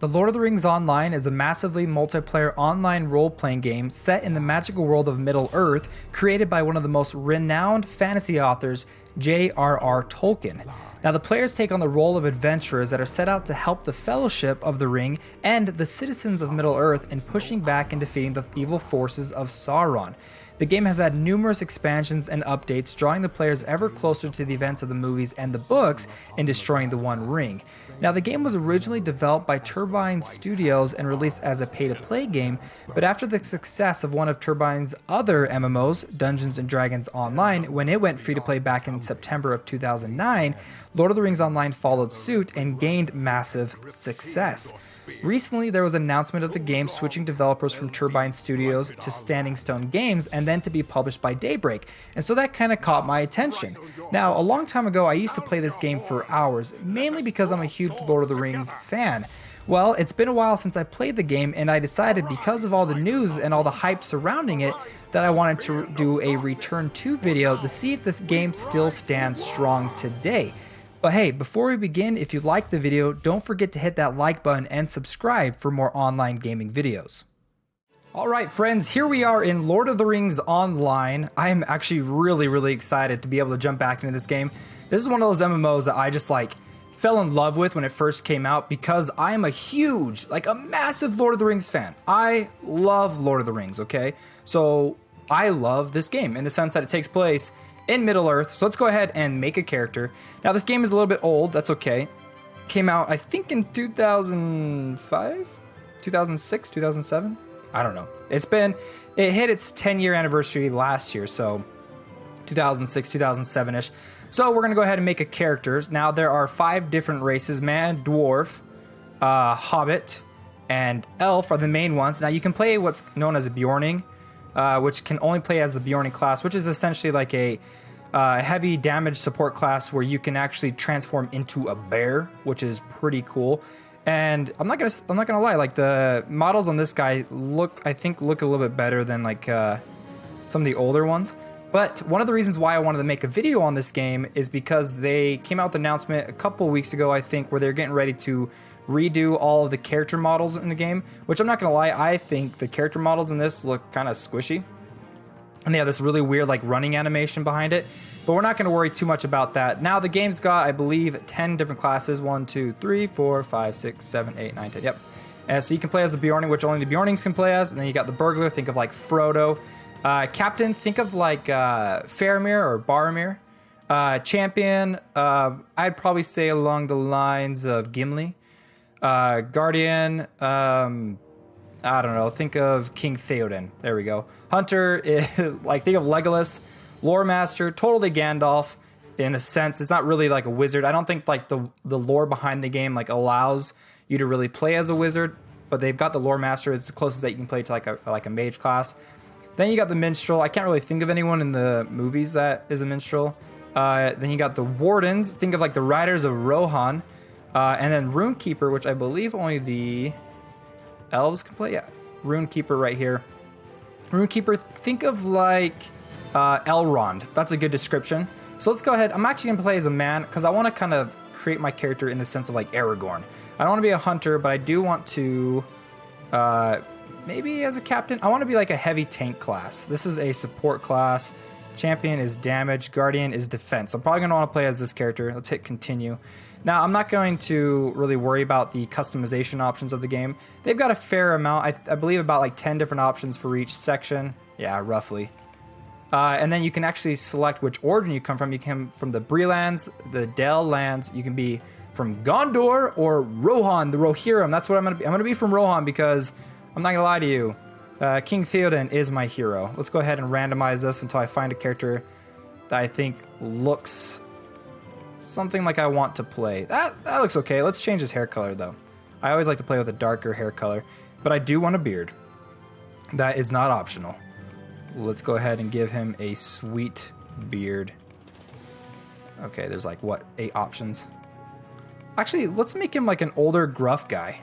The Lord of the Rings Online is a massively multiplayer online role-playing game set in the magical world of Middle-earth, created by one of the most renowned fantasy authors, J.R.R. Tolkien. Now, the players take on the role of adventurers that are set out to help the Fellowship of the Ring and the citizens of Middle-earth in pushing back and defeating the evil forces of Sauron. The game has had numerous expansions and updates, drawing the players ever closer to the events of the movies and the books in destroying the One Ring. Now, the game was originally developed by Turbine Studios and released as a pay-to-play game, but after the success of one of Turbine's other MMOs, Dungeons & Dragons Online, when it went free-to-play back in September of 2009, Lord of the Rings Online followed suit and gained massive success. Recently, there was an announcement of the game switching developers from Turbine Studios to Standing Stone Games and then to be published by Daybreak, and so that kind of caught my attention. Now, a long time ago, I used to play this game for hours, mainly because I'm a huge Lord of the Rings fan. Well, it's been a while since I played the game, and I decided, because of all the news and all the hype surrounding it, that I wanted to do a return to video to see if this game still stands strong today. But hey, before we begin, if you liked the video, don't forget to hit that like button and subscribe for more online gaming videos. Alright friends, here we are in Lord of the Rings Online. I am actually really excited to be able to jump back into this game. This is one of those MMOs that I just fell in love with when it first came out because I am a huge, a massive Lord of the Rings fan. I love Lord of the Rings, okay? So I love this game in the sense that it takes place in Middle-earth. So let's go ahead and make a character. Now this game is a little bit old, that's okay. Came out, I think, in 2005? 2006? 2007? I don't know. It hit its 10-year anniversary last year, so 2006, 2007-ish. So we're going to go ahead and make a character. Now there are 5 different races. Man, dwarf, hobbit, and elf are the main ones. Now you can play what's known as a Bjorning, which can only play as the Bjorning class, which is essentially like a heavy damage support class where you can actually transform into a bear, which is pretty cool. And I'm not gonna lie, the models on this guy look a little bit better than some of the older ones. But one of the reasons why I wanted to make a video on this game is because they came out with an announcement a couple weeks ago, I think, where they're getting ready to redo all of the character models in the game, which I'm not gonna lie, I think the character models in this look kind of squishy. And they have this really weird running animation behind it. But we're not going to worry too much about that. Now the game's got, I believe, 10 different classes. 1, 2, 3, 4, 5, 6, 7, 8, 9, 10. Yep. And so you can play as the Bjorning, which only the Bjornings can play as. And then you got the Burglar. Think of Frodo. Captain. Think of Faramir or Boromir. Champion. I'd probably say along the lines of Gimli. Guardian. I don't know. Think of King Theoden. There we go. Hunter. Think of Legolas. Lore Master, totally Gandalf in a sense. It's not really like a wizard. I don't think the lore behind the game allows you to really play as a wizard, but they've got the Lore Master. It's the closest that you can play to like a mage class. Then you got the Minstrel. I can't really think of anyone in the movies that is a Minstrel. Then you got the Wardens. Think of the Riders of Rohan. And then Runekeeper, which I believe only the elves can play. Yeah, Runekeeper right here. Runekeeper, think of Elrond. That's a good description. So let's go ahead. I'm actually going to play as a man because I want to kind of create my character in the sense of Aragorn. I don't want to be a hunter, but I do want to maybe as a captain. I want to be a heavy tank class. This is a support class. Champion is damage. Guardian is defense. I'm probably going to want to play as this character. Let's hit continue. Now, I'm not going to really worry about the customization options of the game. They've got a fair amount. I believe about 10 different options for each section. Yeah, roughly. And then you can actually select which origin you come from. You come from the Bree lands, the Dell lands. You can be from Gondor or Rohan, the Rohirrim. That's what I'm going to be. I'm going to be from Rohan because I'm not going to lie to you. King Theoden is my hero. Let's go ahead and randomize this until I find a character that I think looks something like I want to play. That looks okay. Let's change his hair color, though. I always like to play with a darker hair color, but I do want a beard. That is not optional. Let's go ahead and give him a sweet beard. Okay, there's 8 options. Actually, let's make him an older gruff guy.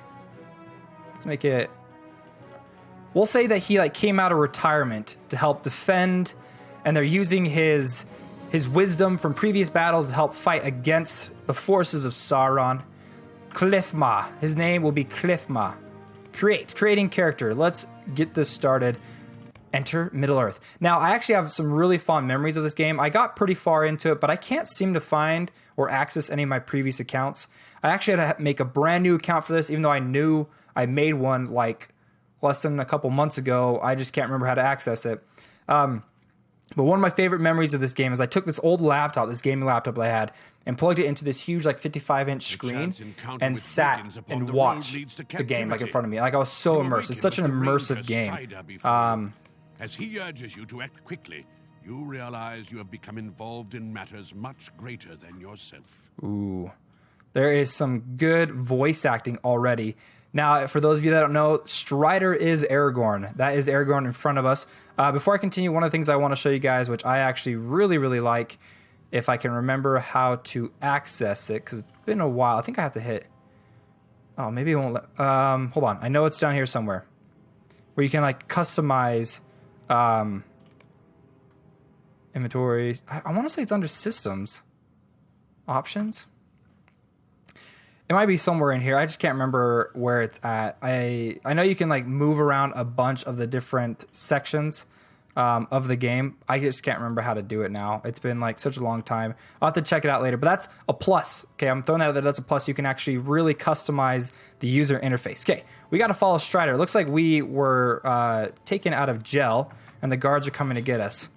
Let's make it... We'll say that he came out of retirement to help defend, and they're using his wisdom from previous battles to help fight against the forces of Sauron. Cliffma. His name will be Cliffma. Creating character. Let's get this started. Enter Middle-earth. Now, I actually have some really fond memories of this game. I got pretty far into it, but I can't seem to find or access any of my previous accounts. I actually had to make a brand new account for this, even though I knew I made one like less than a couple months ago. I just can't remember how to access it. But one of my favorite memories of this game is I took this old laptop, this gaming laptop that I had, and plugged it into this huge like 55-inch screen and sat and watched the game like in front of me. Like I was so immersed. It's such an immersive game. As he urges you to act quickly, you realize you have become involved in matters much greater than yourself. Ooh. There is some good voice acting already. Now, for those of you that don't know, Strider is Aragorn. That is Aragorn in front of us. Before I continue, one of the things I want to show you guys, which I actually really, really like, if I can remember how to access it, because it's been a while. I think I have to hit... Oh, maybe it won't let... hold on. I know it's down here somewhere. Where you can, like, customize... inventory. I want to say it's under systems options. It might be somewhere in here. I just can't remember where it's at. I know you can like move around a bunch of the different sections of the game. I just can't remember how to do it now. It's been like such a long time. I'll have to check it out later, but that's a plus. Okay, I'm throwing that out there. That's a plus. You can actually really customize the user interface. Okay, we got to follow Strider. It looks like we were taken out of jail and the guards are coming to get us.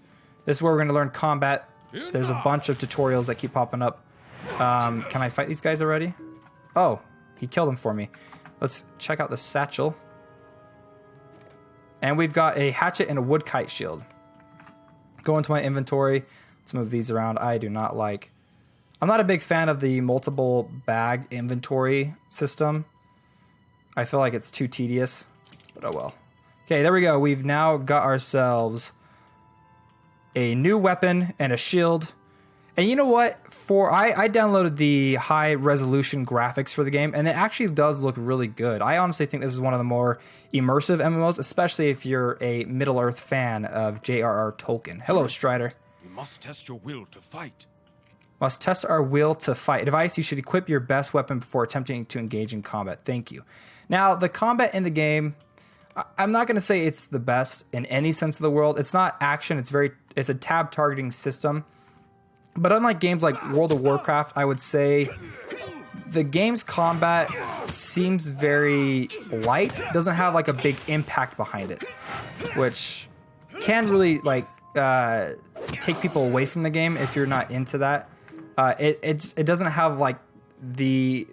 This is where we're going to learn combat. There's a bunch of tutorials that keep popping up. Can I fight these guys already? Oh, he killed them for me. Let's check out the satchel. And we've got a hatchet and a wood kite shield. Go into my inventory. Let's move these around. I do not like... I'm not a big fan of the multiple bag inventory system. I feel like it's too tedious, but oh well. Okay, there we go. We've now got ourselves a new weapon and a shield. And you know what? I downloaded the high resolution graphics for the game, and it actually does look really good. I honestly think this is one of the more immersive MMOs, especially if you're a Middle-earth fan of J.R.R. Tolkien. Hello, Strider. We must test your will to fight. Must test our will to fight. Advice, you should equip your best weapon before attempting to engage in combat. Thank you. Now, the combat in the game, I'm not going to say it's the best in any sense of the world. It's not action. It's a tab targeting system. But unlike games like World of Warcraft, I would say the game's combat seems very light. Doesn't have like a big impact behind it, which can really like take people away from the game if you're not into that. It doesn't have like the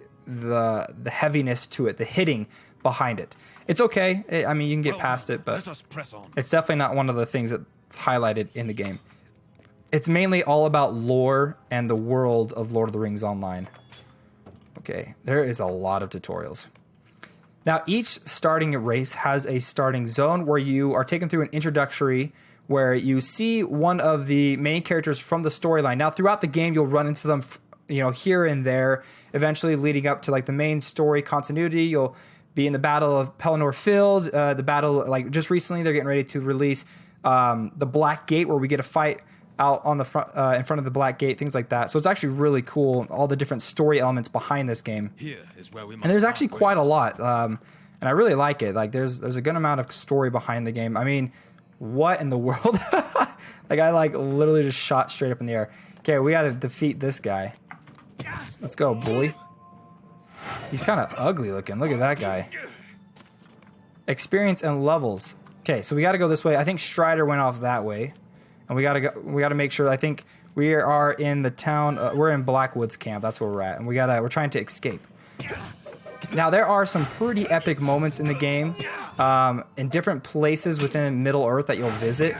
heaviness to it, the hitting behind it. It's okay. I mean, you can get past it, but it's definitely not one of the things that's highlighted in the game. It's mainly all about lore and the world of Lord of the Rings Online. Okay, there is a lot of tutorials. Now, each starting race has a starting zone where you are taken through an introductory where you see one of the main characters from the storyline. Now, throughout the game, you'll run into them, here and there, eventually leading up to like the main story continuity. You'll be in the Battle of Pelennor Field, the battle, like just recently, they're getting ready to release the Black Gate, where we get a fight out on the front, in front of the Black Gate, things like that. So it's actually really cool, all the different story elements behind this game. Here is where we must and there's actually quite a lot, and I really like it. Like there's a good amount of story behind the game. I mean, what in the world? Like I like literally just shot straight up in the air. Okay, we got to defeat this guy. Let's go, boy. He's kind of ugly looking. Look at that guy. Experience and levels. Okay, so we got to go this way. I think Strider went off that way. And we gotta make sure. I think we are in the town. We're in Blackwoods camp. That's where we're at, and we're trying to escape. Now there are some pretty epic moments in the game, in different places within Middle Earth that you'll visit,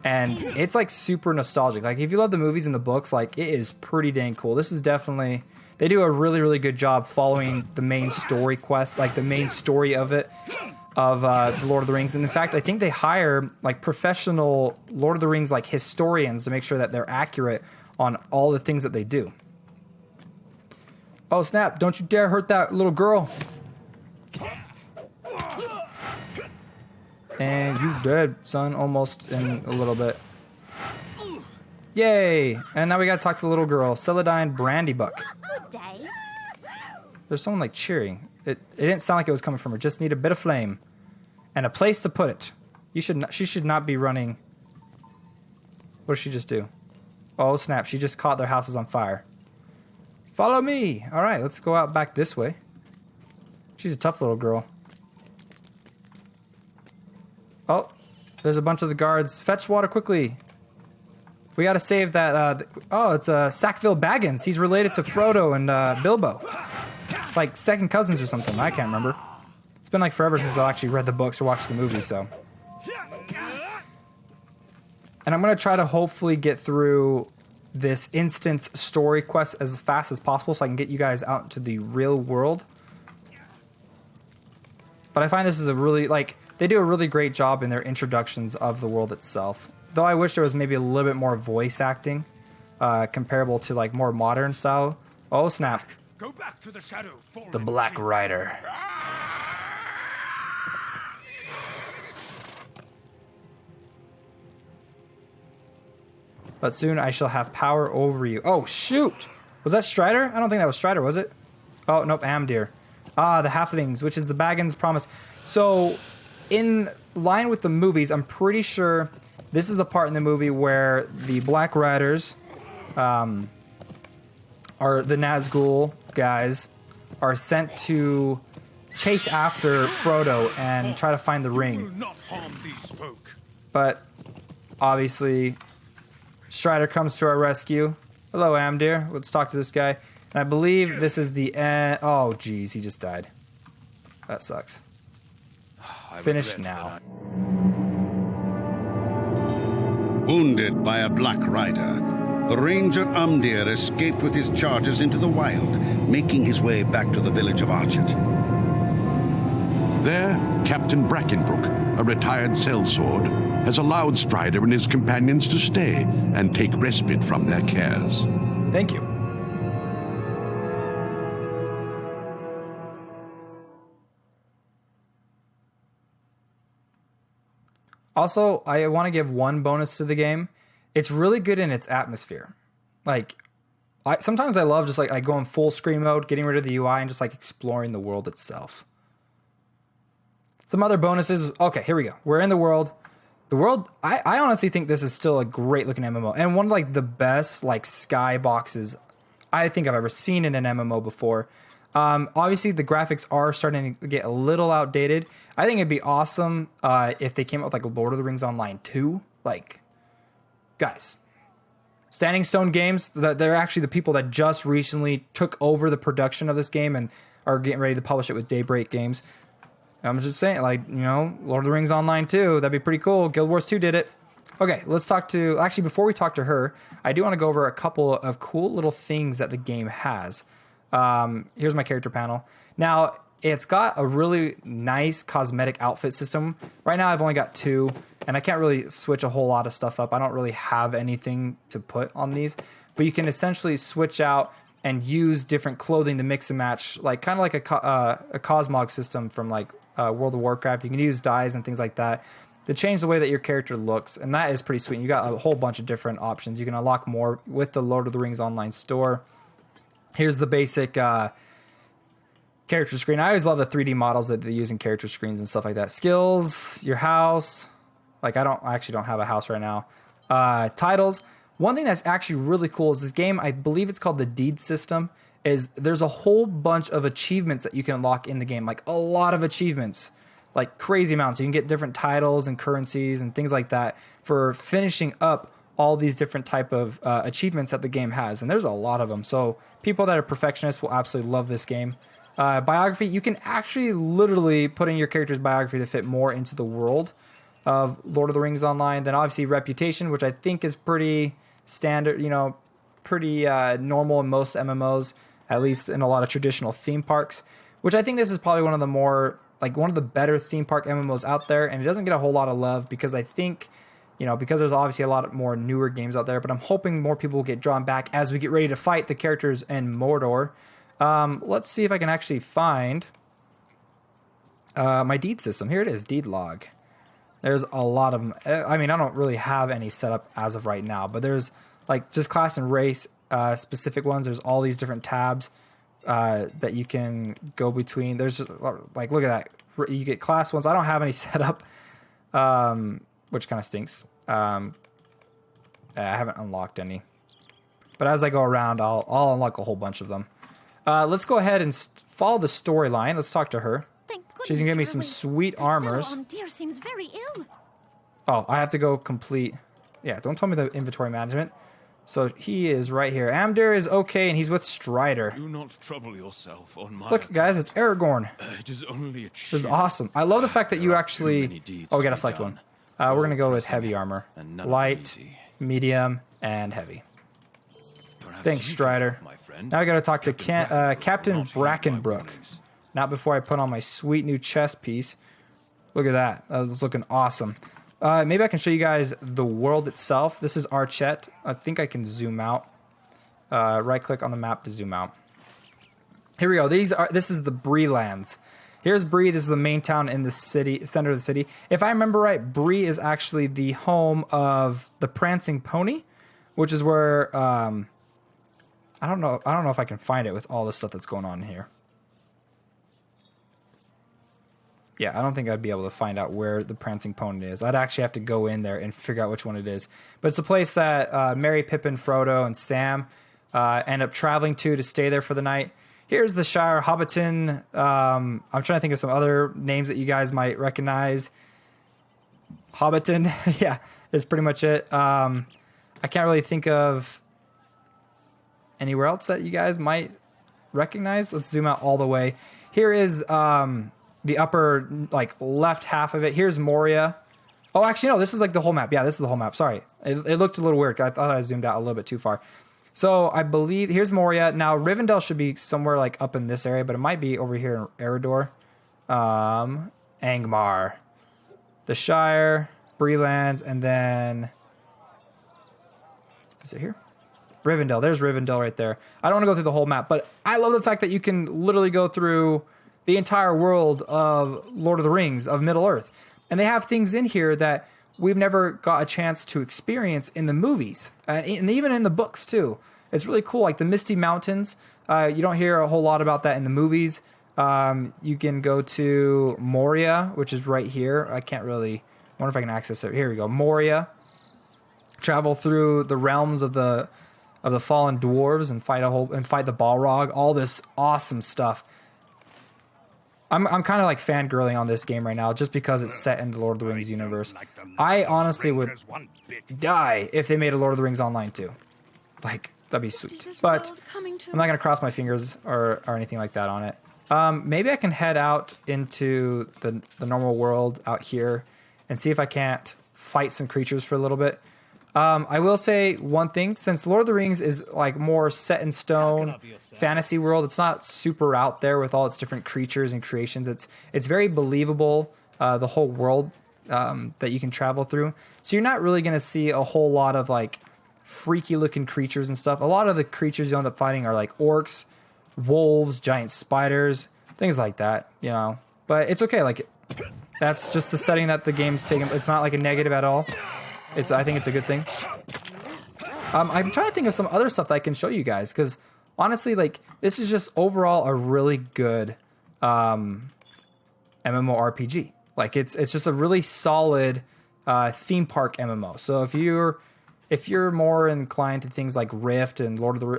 and it's like super nostalgic. Like if you love the movies and the books, like it is pretty dang cool. This is definitely, they do a really, really good job following the main story quest, like the main story of it. Of the Lord of the Rings. And in fact, I think they hire like professional Lord of the Rings like historians to make sure that they're accurate on all the things that they do. Oh snap, don't you dare hurt that little girl. And you dead, son, almost in a little bit. Yay! And now we gotta talk to the little girl, Celadine Brandybuck. Good day. There's someone like cheering. It didn't sound like it was coming from her. Just need a bit of flame and a place to put it. She should not be running. What did she just do? Oh snap! She just caught their houses on fire. Follow me. All right, let's go out back this way. She's a tough little girl. Oh, there's a bunch of the guards. Fetch water quickly. We gotta save that. Oh, it's Sackville Baggins. He's related to Frodo and Bilbo. Like second cousins or something. I can't remember. It's been like forever since I actually read the books or watched the movie, so. And I'm gonna try to hopefully get through this instance story quest as fast as possible so I can get you guys out into the real world. But I find this is a really, like, they do a really great job in their introductions of the world itself. Though I wish there was maybe a little bit more voice acting comparable to like more modern style. Oh snap. Go back to the shadow. The Black Rider. But soon I shall have power over you. Oh shoot! Was that Strider? I don't think that was Strider, was it? Oh nope, Amdir. Ah, the halflings, which is the Baggins promise. So, in line with the movies, I'm pretty sure this is the part in the movie where the Black Riders, are the Nazgul guys, are sent to chase after Frodo and try to find the ring. Not harm these folk. But obviously, Strider comes to our rescue. Hello, Amdir. Let's talk to this guy. And I believe this is the end. Oh, geez, he just died. That sucks. Finished now. Wounded by a Black Rider, the Ranger Amdir escaped with his charges into the wild, making his way back to the village of Archet. There, Captain Brackenbrook, a retired sellsword, has allowed Strider and his companions to stay and take respite from their cares. Thank you. Also, I want to give one bonus to the game. It's really good in its atmosphere. Like, sometimes I love just like going full screen mode, getting rid of the UI, and just like exploring the world itself. Some other bonuses. Okay, here we go. We're in the world. The world, I honestly think this is still a great looking MMO. And one of like the best like sky boxes I think I've ever seen in an MMO before. Obviously, the graphics are starting to get a little outdated. I think it'd be awesome if they came out with like Lord of the Rings Online 2. Like, guys, Standing Stone Games, they're actually the people that just recently took over the production of this game and are getting ready to publish it with Daybreak Games. I'm just saying, like, you know, Lord of the Rings Online 2, that'd be pretty cool. Guild Wars 2 did it. Okay, let's talk to... Actually, before we talk to her, I do want to go over a couple of cool little things that the game has. Here's my character panel. Now, it's got a really nice cosmetic outfit system. Right now, I've only got 2, and I can't really switch a whole lot of stuff up. I don't really have anything to put on these. But you can essentially switch out and use different clothing to mix and match, like kind of like a Cosmog system from like World of Warcraft. You can use dyes and things like that to change the way that your character looks, and that is pretty sweet. You got a whole bunch of different options. You can unlock more with the Lord of the Rings Online store. Here's the basic character screen. I always love the 3D models that they use in character screens and stuff like that. Skills, your house. Like I actually don't have a house right now. Titles. One thing that's actually really cool is this game, I believe it's called the Deed System, is there's a whole bunch of achievements that you can unlock in the game. Like a lot of achievements. Like crazy amounts. You can get different titles and currencies and things like that for finishing up all these different type of achievements that the game has. And there's a lot of them. So people that are perfectionists will absolutely love this game. Biography, you can actually literally put in your character's biography to fit more into the world of Lord of the Rings Online. Then obviously reputation, which I think is pretty standard, you know, pretty normal in most MMOs, at least in a lot of traditional theme parks, which I think this is probably one of the more, like one of the better theme park MMOs out there. And it doesn't get a whole lot of love because I think, you know, because there's obviously a lot more newer games out there, but I'm hoping more people will get drawn back as we get ready to fight the characters in Mordor. Let's see if I can actually find my deed system. Here it is, deed log. There's a lot of them. I mean, I don't really have any set up as of right now, but there's like just class and race specific ones. There's all these different tabs. that you can go between. There's like, look at that. You get class ones. I don't have any set up, which kind of stinks. I haven't unlocked any. But as I go around, I'll unlock a whole bunch of them. Let's go ahead and follow the storyline. Let's talk to her. She's going to give me some sweet armors. Dear seems very ill. Oh, I have to go complete. Yeah, don't tell me the inventory management. So he is right here. Amdir is okay, and he's with Strider. Do not trouble yourself on my Look, guys, it's Aragorn. It is only a This is awesome. I love the fact that you actually... Oh, we got to select one. We're going to go with heavy armor. Light, medium, and heavy. Thanks, Strider. Now I got to talk to Captain Brackenbrook. Not before I put on my sweet new chest piece. Look at that. That's looking awesome. Maybe I can show you guys the world itself. This is Archet. I think I can zoom out. Right-click on the map to zoom out. Here we go. This is the Bree lands. Here's Bree. This is the main town in the city, center of the city. If I remember right, Bree is actually the home of the Prancing Pony, which is where I don't know if I can find it with all the stuff that's going on here. Yeah, I don't think I'd be able to find out where the Prancing Pony is. I'd actually have to go in there and figure out which one it is. But it's a place that Merry, Pippin, Frodo, and Sam end up traveling to stay there for the night. Here's the Shire, Hobbiton. I'm trying to think of some other names that you guys might recognize. Hobbiton, yeah, is pretty much it. I can't really think of anywhere else that you guys might recognize. Let's zoom out all the way. Here is... the upper, like, left half of it. Here's Moria. Oh, actually, no, this is, like, the whole map. Yeah, this is the whole map. Sorry. It looked a little weird. I thought I zoomed out a little bit too far. So, I believe... Here's Moria. Now, Rivendell should be somewhere, like, up in this area, but it might be over here in Eredor. Angmar. The Shire, Breeland, and then... Is it here? Rivendell. There's Rivendell right there. I don't want to go through the whole map, but I love the fact that you can literally go through... the entire world of Lord of the Rings, of Middle-earth. And they have things in here that we've never got a chance to experience in the movies. And even in the books, too. It's really cool. Like the Misty Mountains, you don't hear a whole lot about that in the movies. You can go to Moria, which is right here. I can't really... I wonder if I can access it. Here we go. Moria. Travel through the realms of the fallen dwarves and fight the Balrog. All this awesome stuff. I'm kind of like fangirling on this game right now just because it's set in the Lord of the Rings universe. I honestly would die if they made a Lord of the Rings online too. Like, that'd be sweet. But I'm not going to cross my fingers or anything like that on it. Maybe I can head out into the normal world out here and see if I can't fight some creatures for a little bit. I will say one thing, since Lord of the Rings is like more set in stone fantasy world, it's not super out there with all its different creatures and creations. It's very believable, the whole world that you can travel through. So you're not really going to see a whole lot of like freaky looking creatures and stuff. A lot of the creatures you end up fighting are like orcs, wolves, giant spiders, things like that, you know. But it's okay, like that's just the setting that the game's taken. It's not like a negative at all. I think it's a good thing. I'm trying to think of some other stuff that I can show you guys, because honestly, like, this is just overall a really good MMORPG. Like, it's just a really solid theme park MMO. So if you're more inclined to things like Rift and World of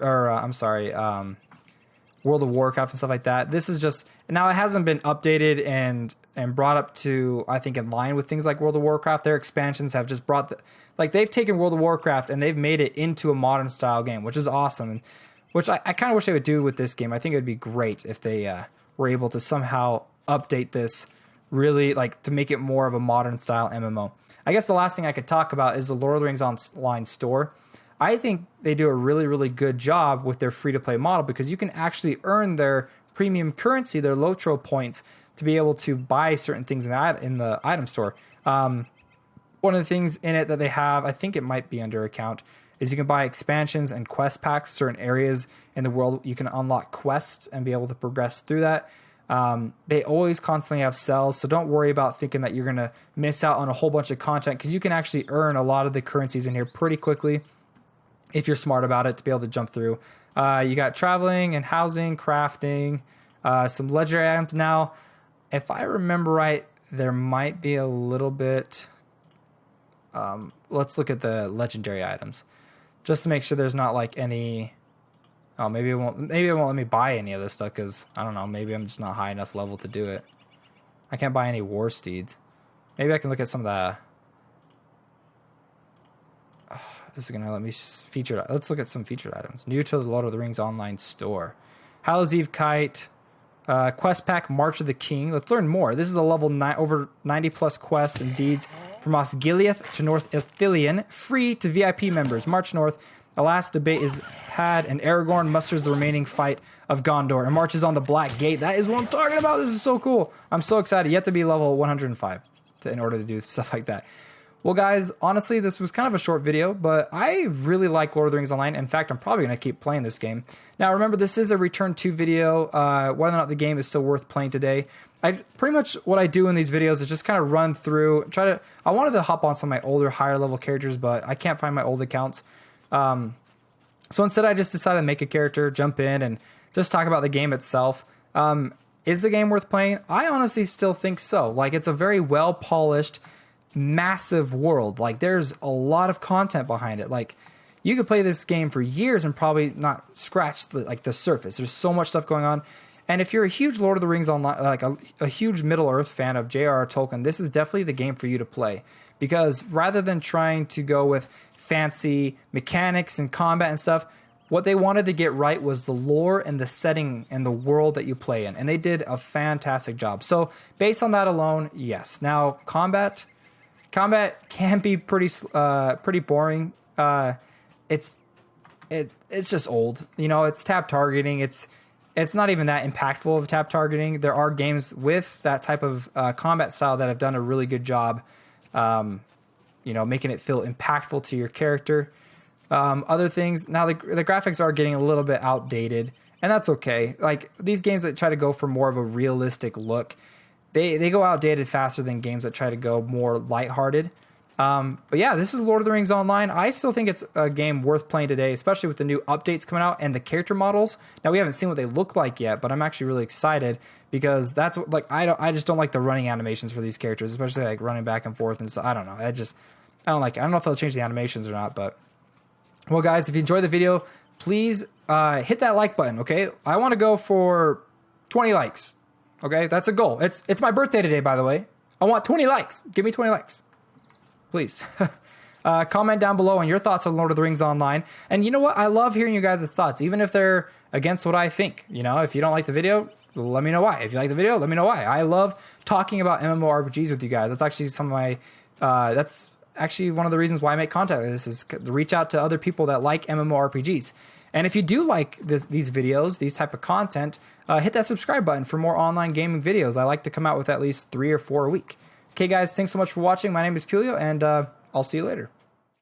Warcraft and stuff like that, this is just... Now, it hasn't been updated and brought up to, I think, in line with things like World of Warcraft. Their expansions have just brought... they've taken World of Warcraft and they've made it into a modern style game, which is awesome. And which I kind of wish they would do with this game. I think it would be great if they were able to somehow update this really, like, to make it more of a modern style MMO. I guess the last thing I could talk about is the Lord of the Rings Online store. I think they do a really, really good job with their free-to-play model, because you can actually earn their premium currency, their Lotro points, to be able to buy certain things in the item store. One of the things in it that they have, I think it might be under account, is you can buy expansions and quest packs. Certain areas in the world, you can unlock quests and be able to progress through that. They always constantly have sales, so don't worry about thinking that you're going to miss out on a whole bunch of content, because you can actually earn a lot of the currencies in here pretty quickly if you're smart about it, to be able to jump through. You got traveling and housing, crafting, some legendary items. Now, if I remember right, there might be a little bit. Let's look at the legendary items, just to make sure there's not like any. Oh, maybe it won't. Maybe it won't let me buy any of this stuff because I don't know. Maybe I'm just not high enough level to do it. I can't buy any war steeds. Maybe I can look at some of the. This is gonna let me feature. Let's look at some featured items. New to the Lord of the Rings online store. Hallows Eve Kite. Quest pack March of the King. Let's learn more. This is a level 9 over 90 plus quests and deeds from Osgiliath to North Ithilien, free to VIP members. March north. The last debate is had, and Aragorn musters the remaining fight of Gondor and marches on the Black Gate. That is what I'm talking about. This is so cool. I'm so excited. You have to be level 105 in order to do stuff like that. Well, guys, honestly, this was kind of a short video, but I really like Lord of the Rings Online. In fact, I'm probably going to keep playing this game. Now, remember, this is a Return to video. Whether or not the game is still worth playing today. Pretty much what I do in these videos is just kind of run through, I wanted to hop on some of my older, higher level characters, but I can't find my old accounts. So instead, I just decided to make a character, jump in, and just talk about the game itself. Is the game worth playing? I honestly still think so. Like, it's a very well-polished, massive world. Like, there's a lot of content behind it. Like, you could play this game for years and probably not scratch the surface. There's so much stuff going on. And if you're a huge Lord of the Rings online, like a huge Middle Earth fan of J.R.R. Tolkien, this is definitely the game for you to play. Because rather than trying to go with fancy mechanics and combat and stuff, what they wanted to get right was the lore and the setting and the world that you play in. And they did a fantastic job. So based on that alone, yes. Now, combat can be pretty boring. It's just old. You know, it's tab targeting. It's not even that impactful of tab targeting. There are games with that type of combat style that have done a really good job, making it feel impactful to your character. Other things, now the graphics are getting a little bit outdated, and that's okay. Like, these games that try to go for more of a realistic look, they go outdated faster than games that try to go more lighthearted. But yeah, this is Lord of the Rings Online. I still think it's a game worth playing today, especially with the new updates coming out and the character models. Now, we haven't seen what they look like yet, but I'm actually really excited because that's what, like, I just don't like the running animations for these characters, especially like running back and forth and stuff. I don't know. I don't like it. I don't know if they'll change the animations or not, but well, guys, if you enjoyed the video, please hit that like button. Okay, I want to go for 20 likes. Okay, that's a goal. It's my birthday today, by the way. I want 20 likes. Give me 20 likes, please. Comment down below on your thoughts on Lord of the Rings Online. And you know what? I love hearing you guys' thoughts, even if they're against what I think. You know, if you don't like the video, let me know why. If you like the video, let me know why. I love talking about MMORPGs with you guys. That's actually some of my, that's actually one of the reasons why I make content like this, is to reach out to other people that like MMORPGs. And if you do like these videos, these type of content, hit that subscribe button for more online gaming videos. I like to come out with at least 3 or 4 a week. Okay, guys, thanks so much for watching. My name is Koolio, and I'll see you later.